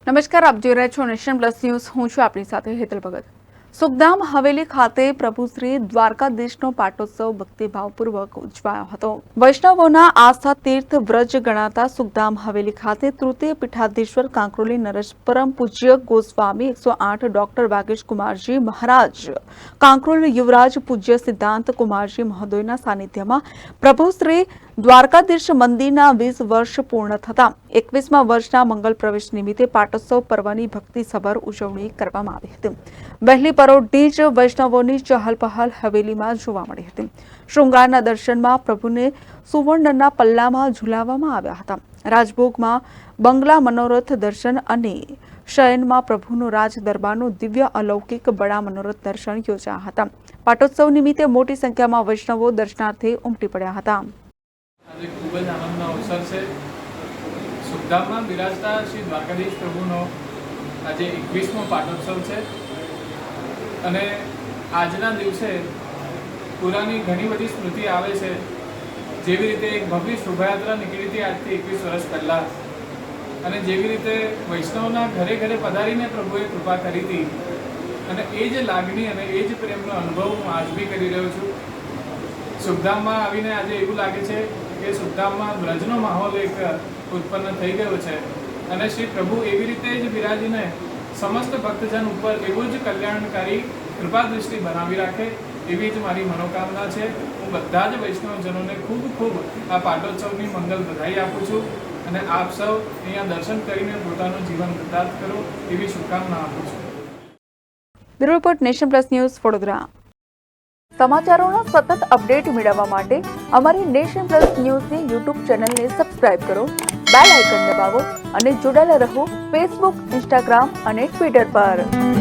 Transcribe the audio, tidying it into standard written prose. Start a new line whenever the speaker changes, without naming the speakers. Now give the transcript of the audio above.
નમસ્કાર, આપ જોઈ રહ્યા છો નેશન પ્લસ ન્યૂઝ. હું છું આપની સાથે હેતલ ભગત. સુખધામ હવેલી ખાતે પ્રભુ શ્રી દ્વારકાધીશનો પાટોત્સવ ભક્તિભાવપૂર્વક ઉજવાયો હતો. વૈષ્ણવોના આસ્થા તીર્થ વ્રજ ગણાતા સુખધામ હવેલી ખાતે તૃતીય પીઠાધીશ્વર કાંકરોલી નરેશ પરમ પૂજ્ય ગોસ્વામી 108 ડોક્ટર વાગેશ કુમારજી મહારાજ, કાંકરોલ યુવરાજ પૂજ્ય સિદ્ધાંત કુમારજી મહોદયના સાનિધ્યમાં પ્રભુ શ્રી દ્વારકાધીશ મંદિરના 20 વર્ષ પૂર્ણ થતા 21મા વર્ષના મંગલ પ્રવેશ નિમિત્તે પાટોત્સવ પર્વની ભક્તિસભર ઉજવણી કરવામાં આવી હતી. વહેલી પરોઢથી જ વૈષ્ણવોની ચહલપહલ હવેલીમાં જોવા મળી હતી. શૃંગારના દર્શનમાં પ્રભુને સુવર્ણના પલ્લામાં ઝુલાવવામાં આવ્યા હતા. રાજભોગમાં બંગલા મનોરથ દર્શન અને શયનમાં પ્રભુનો રાજ દરબારનું દિવ્ય અલૌકિક બડા મનોરથ દર્શન યોજાયા હતા. પાટોત્સવ નિમિત્તે મોટી સંખ્યામાં વૈષ્ણવો દર્શનાર્થે ઉમટી પડ્યા હતા.
આજે ખૂબ જ આનંદનો અવસર છે. સુખધામમાં બિરાજતા શ્રી દ્વારકાધીશ પ્રભુનો આજે 21મો પાટોત્સવ છે અને આજના દિવસે પુરાની ઘણી બધી સ્મૃતિ આવે છે. જેવી રીતે એક ભવ્ય શોભાયાત્રા નીકળી હતી આજથી 21 વર્ષ પહેલાં, અને જેવી રીતે વૈષ્ણવના ઘરે ઘરે પધારીને પ્રભુએ કૃપા કરી હતી, અને એ જ લાગણી અને એ જ પ્રેમનો અનુભવ હું આજ બી કરી રહ્યો છું. સુખધામમાં આવીને આજે એવું લાગે છે કે સુખધામમાં વ્રજનો માહોલ એક ઉત્પન્ન થઈ ગયો છે, અને શ્રી પ્રભુ એવી રીતે જ બિરાજીને સમસ્ત ભક્તજન ઉપર એવું જ કલ્યાણકારી કૃપા દૃષ્ટિ બનાવી રાખે, એવી જ મારી મનોકામના છે. હું બધા જ વૈષ્ણવજનોને ખૂબ ખૂબ આ પાટોત્સવની મંગલ બધાઈ આપું છું, અને આપ સૌ અહીંયા દર્શન કરીને પોતાનું જીવન કૃતાર્થ કરો એવી શુભકામના આપું છું.
Bureau report, nation plus news, Vadodara. સમાચારોના સતત અપડેટ મેળવવા માટે અમારી નેશન પ્લસ ન્યૂઝની યુટ્યુબ ચેનલને સબસ્ક્રાઇબ કરો, બેલ આઇકન દબાવો અને જોડાયેલા રહો ફેસબુક, ઇન્સ્ટાગ્રામ અને ટ્વિટર પર.